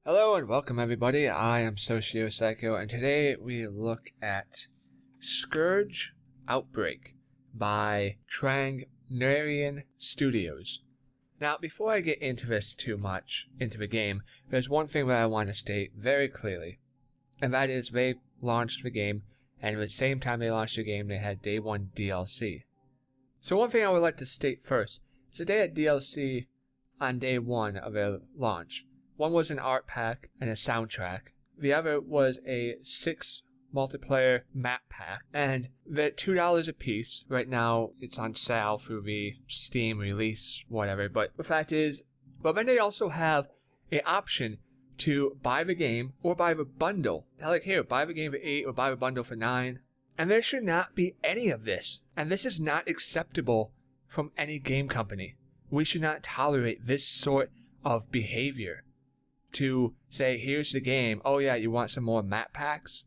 Hello and welcome everybody, I am SocioPsycho and today we look at ScourgeOutBreak by Trangnarian Studios. Now before I get into this too much, into the game, there's one thing that I want to state very clearly, and that is they launched the game, and at the same time they launched the game they had day 1 DLC. So one thing I would like to state first is that they had DLC on day 1 of their launch. One was an art pack and a soundtrack. The other was a 6 multiplayer map pack. And they're $2 a piece. Right now it's on sale through the Steam release, whatever. But the fact is, well, then they also have an option to buy the game or buy the bundle. They're like, here, buy the game for 8 or buy the bundle for 9. And there should not be any of this. And this is not acceptable from any game company. We should not tolerate this sort of behavior. To say, here's the game, oh yeah, you want some more map packs?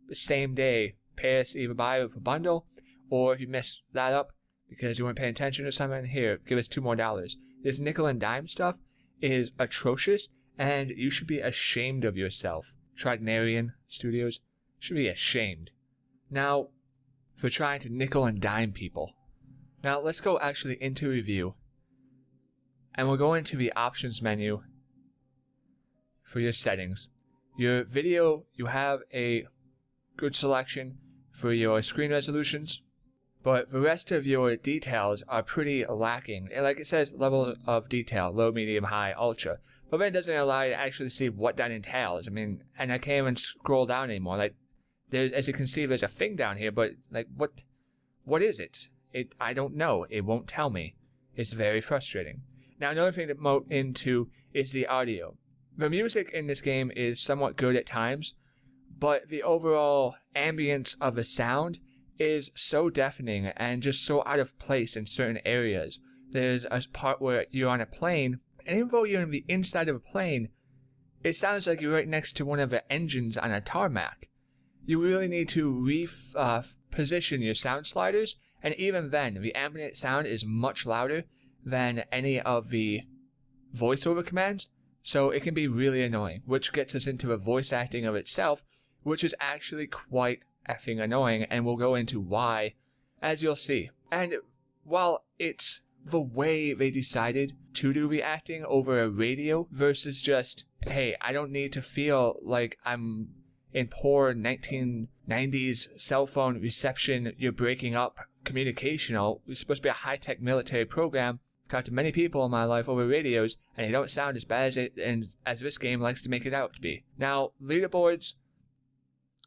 The same day, pay us either buy it for bundle, or if you mess that up because you weren't paying attention or something, here, give us $2 more. This nickel and dime stuff is atrocious, and you should be ashamed of yourself. Trangnarian Studios should be ashamed. Now, for trying to nickel and dime people. Now, let's go actually into review, and we'll go into the options menu. For your settings, your video, you have a good selection for your screen resolutions, but the rest of your details are pretty lacking. And like it says, level of detail, low, medium, high, ultra, but then it doesn't allow you to actually see what that entails. I mean, and I can't even scroll down anymore. Like, there's, as you can see, there's a thing down here, but like, what is it? I don't know. It won't tell me. It's very frustrating. Now, another thing to note into is the audio. The music in this game is somewhat good at times, but the overall ambience of the sound is so deafening and just so out of place in certain areas. There's a part where you're on a plane, and even though you're in the inside of a plane, it sounds like you're right next to one of the engines on a tarmac. You really need to reposition your sound sliders, and even then, the ambient sound is much louder than any of the voiceover commands. So it can be really annoying, which gets us into the voice acting of itself, which is actually quite effing annoying, and we'll go into why, as you'll see. And while it's the way they decided to do the acting over a radio versus just, hey, I don't need to feel like I'm in poor 1990s cell phone reception, you're breaking up communicational. It's supposed to be a high-tech military program. Talked to many people in my life over radios, and they don't sound as bad as this game likes to make it out to be. Now, leaderboards,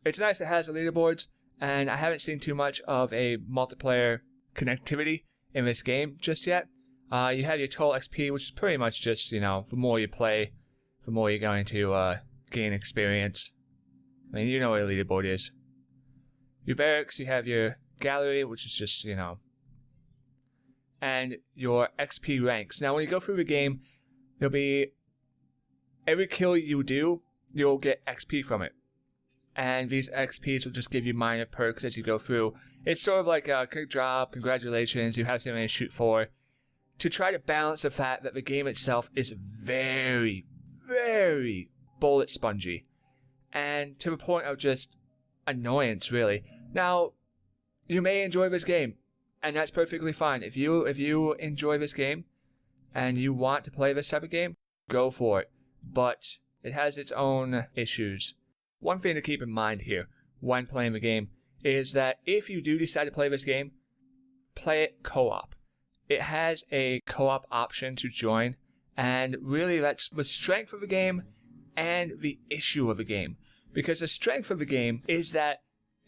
it's nice it has the leaderboards, and I haven't seen too much of a multiplayer connectivity in this game just yet. You have your total XP, which is pretty much just, you know, the more you play, the more you're going to gain experience. I mean, you know what a leaderboard is. Your barracks, you have your gallery, which is just, you know, and your XP ranks. Now when you go through the game, there'll be every kill you do, you'll get XP from it. And these XPs will just give you minor perks as you go through. It's sort of like a good job, congratulations, you have something to shoot for. To try to balance the fact that the game itself is very, very bullet spongy. And to the point of just annoyance, really. Now, you may enjoy this game, and that's perfectly fine. If you enjoy this game and you want to play this type of game, go for it. But it has its own issues. One thing to keep in mind here when playing the game is that if you do decide to play this game, play it co-op. It has a co-op option to join, and really that's the strength of the game and the issue of the game. Because the strength of the game is that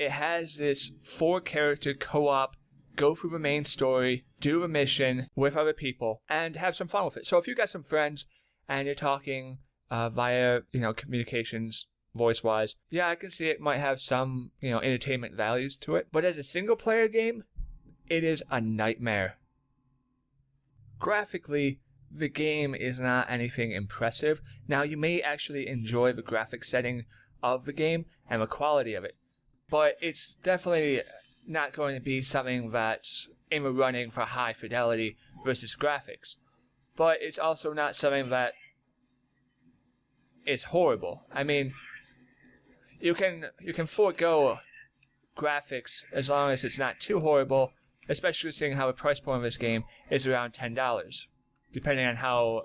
it has this 4-character co-op, go through the main story, do a mission with other people, and have some fun with it. So if you got some friends and you're talking via, you know, communications, voice-wise, yeah, I can see it might have some, you know, entertainment values to it. But as a single-player game, it is a nightmare. Graphically, the game is not anything impressive. Now, you may actually enjoy the graphic setting of the game and the quality of it, but it's definitely not going to be something that's in the running for high fidelity versus graphics. But it's also not something that is horrible. I mean, you can forego graphics as long as it's not too horrible, especially seeing how the price point of this game is around $10, depending on how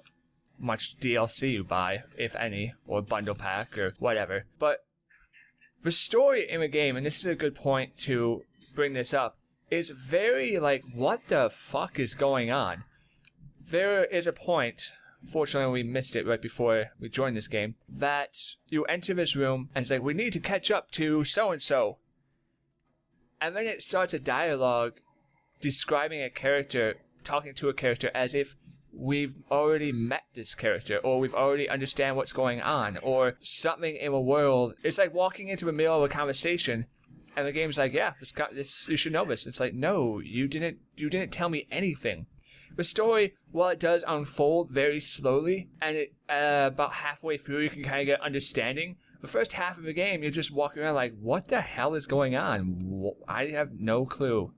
much DLC you buy, if any, or bundle pack or whatever. But the story in the game, and this is a good point to bring this up, is very like, what the fuck is going on? There is a point, fortunately we missed it right before we joined this game, that you enter this room and it's like, we need to catch up to so-and-so. And then it starts a dialogue describing a character, talking to a character as if we've already met this character, or we've already understand what's going on, or something in the world. It's like walking into the middle of a conversation, and the game's like, yeah, this you should know this. It's like, no, you didn't tell me anything. The story, while it does unfold very slowly, and it about halfway through you can kind of get understanding, the first half of the game you're just walking around like, what the hell is going on? I have no clue.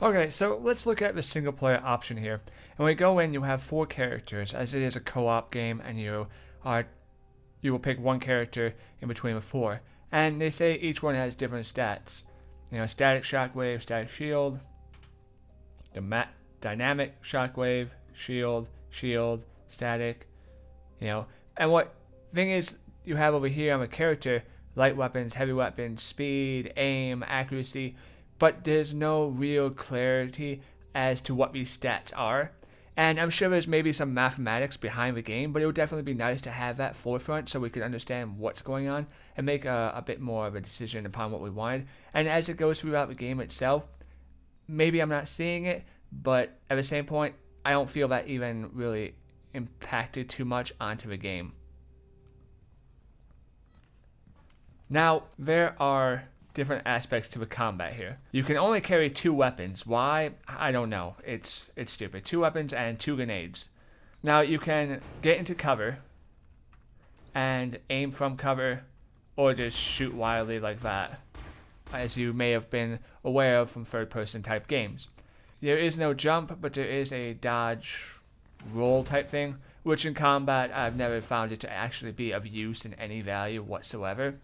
Okay, so let's look at the single player option here. And when we go in, you have 4 characters, as it is a co-op game, and you will pick one character in between the 4. And they say each one has different stats. You know, static shockwave, static shield, dynamic shockwave, shield, static, you know. And what thing is you have over here on the character, light weapons, heavy weapons, speed, aim, accuracy, but there's no real clarity as to what these stats are. And I'm sure there's maybe some mathematics behind the game, but it would definitely be nice to have that forefront so we could understand what's going on and make a bit more of a decision upon what we wanted. And as it goes throughout the game itself, maybe I'm not seeing it, but at the same point, I don't feel that even really impacted too much onto the game. Now, there are different aspects to the combat here. You can only carry 2 weapons. Why? I don't know. It's stupid. 2 weapons and 2 grenades. Now you can get into cover and aim from cover, or just shoot wildly like that, as you may have been aware of from third-person type games. There is no jump, but there is a dodge roll type thing, which in combat I've never found it to actually be of use in any value whatsoever.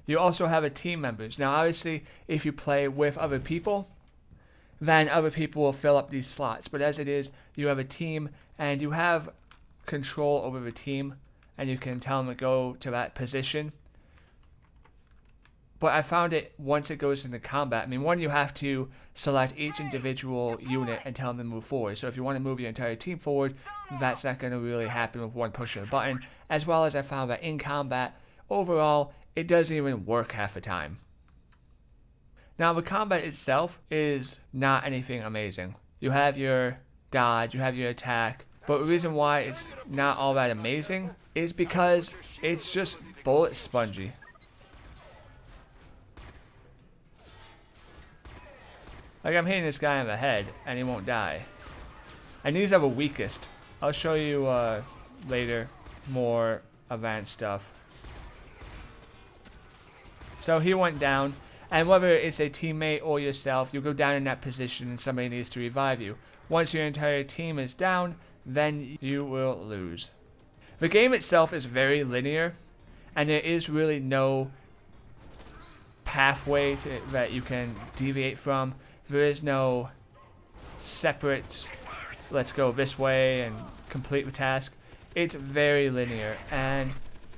You also have a team members. Now obviously if you play with other people, then other people will fill up these slots. But as it is, you have a team and you have control over the team and you can tell them to go to that position. But I found it once it goes into combat, I mean, one, you have to select each individual unit and tell them to move forward. So if you want to move your entire team forward, that's not going to really happen with one push of a button. As well as I found that in combat, overall, it doesn't even work half the time. Now the combat itself is not anything amazing. You have your dodge, you have your attack, but the reason why it's not all that amazing is because it's just bullet spongy. Like, I'm hitting this guy in the head and he won't die. And these are the weakest. I'll show you later more advanced stuff. So he went down, and whether it's a teammate or yourself, you go down in that position and somebody needs to revive you. Once your entire team is down, then you will lose. The game itself is very linear, and there is really no pathway that you can deviate from. There is no separate, let's go this way and complete the task. It's very linear, and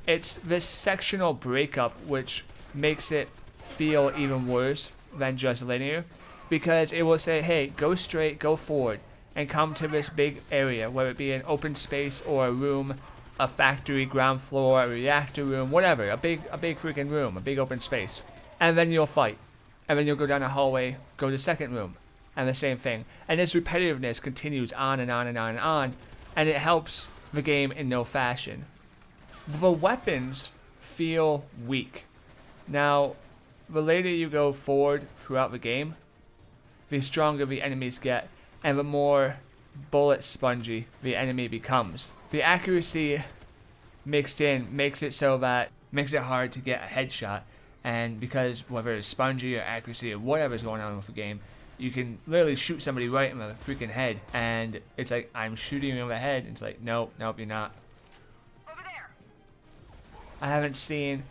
it's this sectional breakup which makes it feel even worse than just linear, because it will say, hey, go straight, go forward, and come to this big area, whether it be an open space or a room, a factory, ground floor, a reactor room, whatever, a big freaking room, a big open space. And then you'll fight. And then you'll go down a hallway, go to the second room, and the same thing. And this repetitiveness continues on and on and on and on, and it helps the game in no fashion. The weapons feel weak. Now, the later you go forward throughout the game, the stronger the enemies get, and the more bullet spongy the enemy becomes. The accuracy mixed in makes it hard to get a headshot, and because whether it's spongy or accuracy or whatever's going on with the game, you can literally shoot somebody right in the freaking head, and it's like, I'm shooting you in the head. It's like, nope, you're not. Over there. I haven't seen.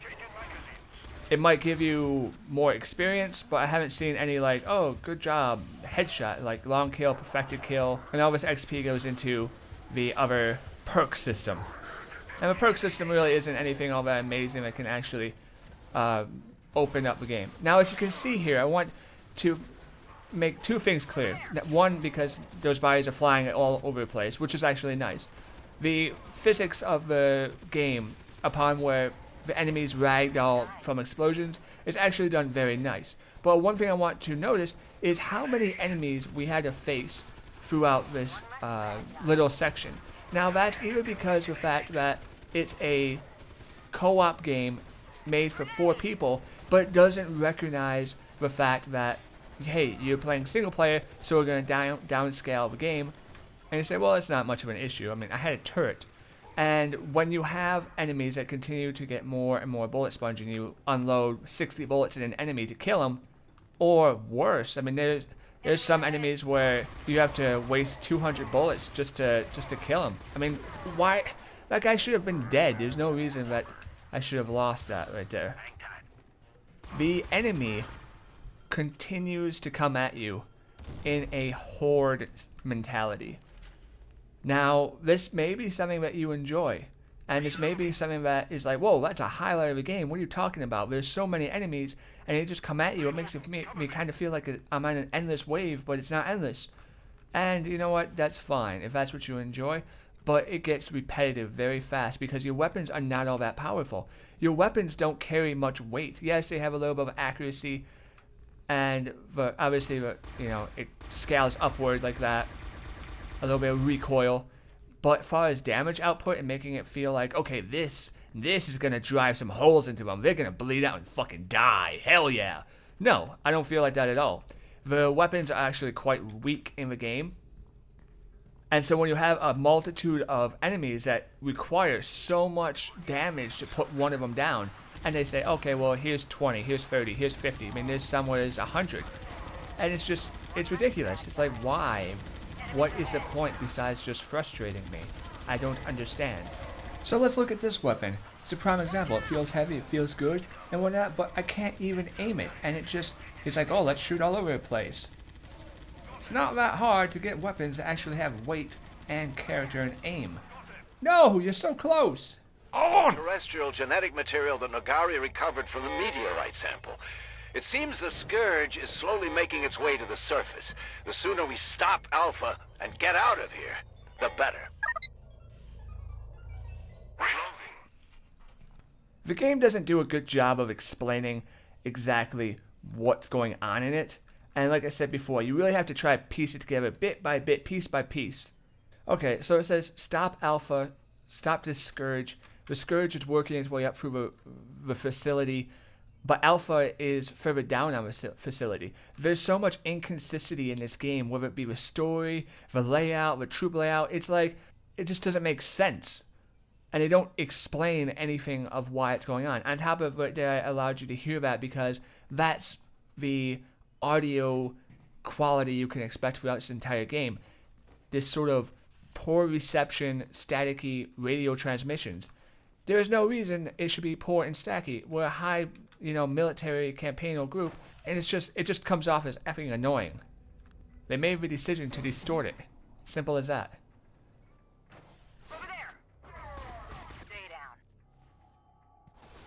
It might give you more experience, but I haven't seen any like, oh, good job, headshot, like long kill, perfected kill, and all this XP goes into the other perk system. And the perk system really isn't anything all that amazing that can actually open up the game. Now, as you can see here, I want to make two things clear. One, because those bodies are flying all over the place, which is actually nice. The physics of the game, upon where the enemies ragdoll from explosions, is actually done very nice. But one thing I want to notice is how many enemies we had to face throughout this little section. Now, that's either because of the fact that it's a co-op game made for 4 people, but it doesn't recognize the fact that, hey, you're playing single player, so we're going to downscale the game. And you say, well, it's not much of an issue. I mean, I had a turret. And when you have enemies that continue to get more and more bullet sponge, and you unload 60 bullets in an enemy to kill them, or worse, I mean, there's some enemies where you have to waste 200 bullets just to kill him. I mean, why? That guy should have been dead. There's no reason that I should have lost that right there. The enemy continues to come at you in a horde mentality. Now, this may be something that you enjoy, and this may be something that is like, whoa, that's a highlight of the game. What are you talking about? There's so many enemies, and they just come at you. It makes me kind of feel like I'm on an endless wave, but it's not endless. And you know what? That's fine if that's what you enjoy, but it gets repetitive very fast because your weapons are not all that powerful. Your weapons don't carry much weight. Yes, they have a little bit of accuracy, and obviously, it scales upward like that. A little bit of recoil, but as far as damage output and making it feel like, okay, this is gonna drive some holes into them. They're gonna bleed out and fucking die. Hell yeah. No, I don't feel like that at all. The weapons are actually quite weak in the game. And so when you have a multitude of enemies that require so much damage to put one of them down, and they say, okay, well, here's 20, here's 30, here's 50. I mean, there's somewhere there's 100. And it's ridiculous. It's like, why? What is the point besides just frustrating me? I don't understand. So let's look at this weapon. It's a prime example. It feels heavy, it feels good, and whatnot, but I can't even aim it. And it's like, oh, let's shoot all over the place. It's not that hard to get weapons that actually have weight and character and aim. No, you're so close. On! Terrestrial genetic material that Nogari recovered from the meteorite sample. It seems the Scourge is slowly making its way to the surface. The sooner we stop Alpha and get out of here, the better. The game doesn't do a good job of explaining exactly what's going on in it. And like I said before, you really have to try to piece it together bit by bit, piece by piece. Okay, so it says stop Alpha, stop this Scourge. The Scourge is working its way up through the facility, but Alpha is further down on the facility. There's so much inconsistency in this game, whether it be the story, the layout, the troop layout. It's like, it just doesn't make sense. And they don't explain anything of why it's going on. On top of it, they allowed you to hear that because that's the audio quality you can expect throughout this entire game. This sort of poor reception, staticky radio transmissions. There is no reason it should be poor and stacky. We're a high, military campaign group, and it just comes off as effing annoying. They made the decision to distort it. Simple as that. Over there. Stay down.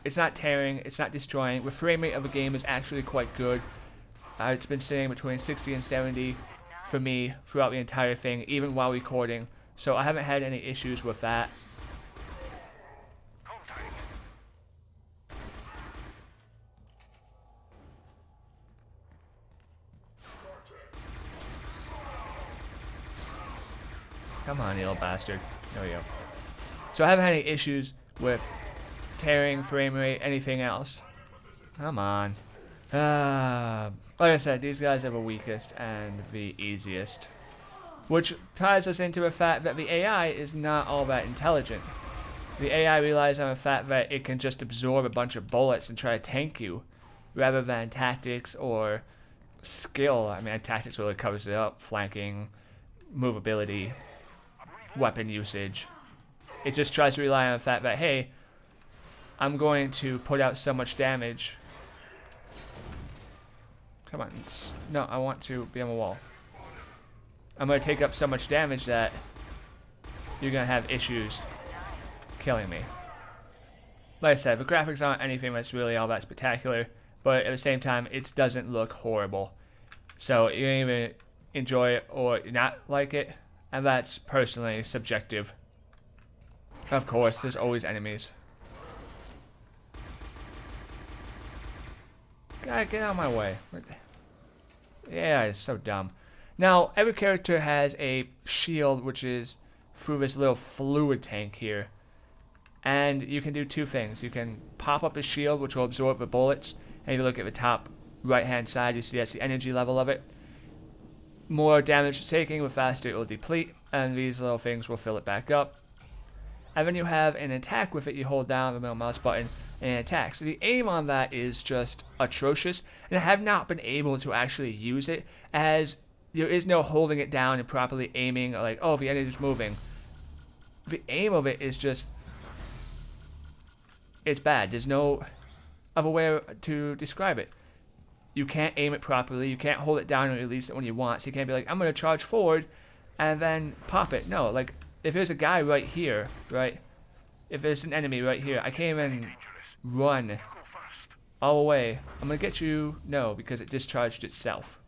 It's not tearing, it's not destroying. The frame rate of the game is actually quite good. It's been sitting between 60 and 70 for me throughout the entire thing, even while recording. So I haven't had any issues with that. Come on, you little bastard. There we go. So I haven't had any issues with tearing, frame rate, anything else. Come on. Like I said, these guys are the weakest and the easiest. Which ties us into the fact that the AI is not all that intelligent. The AI relies on the fact that it can just absorb a bunch of bullets and try to tank you, rather than tactics or skill. I mean, tactics really covers it up. Flanking, movability, weapon usage. It just tries to rely on the fact that, hey, I'm going to put out so much damage. Come on. No, I want to be on the wall. I'm going to take up so much damage that you're going to have issues killing me. Like I said, the graphics aren't anything that's really all that spectacular, but at the same time, it doesn't look horrible. So you can either enjoy it or not like it, and that's personally subjective. Of course, there's always enemies. God, get out of my way. Yeah, it's so dumb. Now, every character has a shield, which is through this little fluid tank here. And you can do two things. You can pop up the shield, which will absorb the bullets. And if you look at the top right-hand side, you see that's the energy level of it. More damage it's taking, the faster it will deplete. And these little things will fill it back up. And then you have an attack with it. You hold down the middle mouse button and it attacks. So the aim on that is just atrocious. And I have not been able to actually use it, as there is no holding it down and properly aiming, like, oh, the enemy is moving. The aim of it is just, it's bad. There's no other way to describe it. You can't aim it properly. You can't hold it down and release it when you want. So you can't be like, I'm going to charge forward and then pop it. No, like, if there's a guy right here, right? If there's an enemy right here, I can't even run all the way. I'm going to get you. No, because it discharged itself.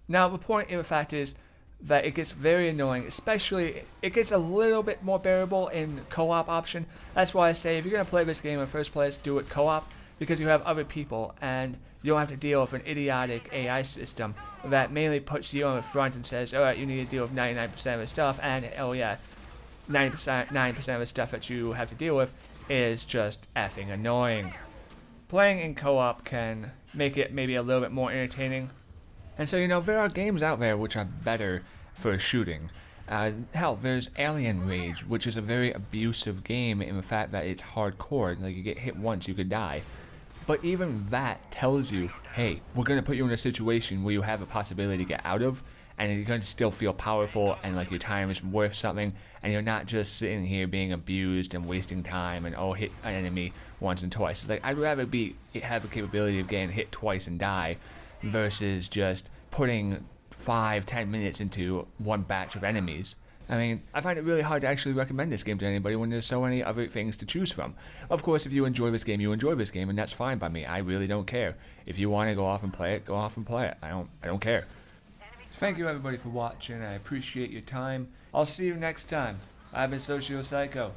Now, the point in the fact is that it gets very annoying, especially it gets a little bit more bearable in co-op option. That's why I say if you're going to play this game in the first place, do it co-op, because you have other people and you don't have to deal with an idiotic AI system that mainly puts you on the front and says, alright, you need to deal with 99% of the stuff, and oh yeah, 9% of the stuff that you have to deal with is just effing annoying. Playing in co-op can make it maybe a little bit more entertaining. And so, you know, there are games out there which are better for shooting. Hell, there's Alien Rage, which is a very abusive game in the fact that it's hardcore. Like, you get hit once, you could die. But even that tells you, hey, we're going to put you in a situation where you have a possibility to get out of, and you're going to still feel powerful, and like your time is worth something, and you're not just sitting here being abused and wasting time and, oh, hit an enemy once and twice. It's like, I'd rather have the capability of getting hit twice and die, versus just putting 5-10 minutes into one batch of enemies. I mean, I find it really hard to actually recommend this game to anybody when there's so many other things to choose from. Of course, if you enjoy this game, you enjoy this game, and that's fine by me. I really don't care. If you want to go off and play it, go off and play it. I don't care. Thank you everybody for watching. I appreciate your time. I'll see you next time. I've been SocioPsycho.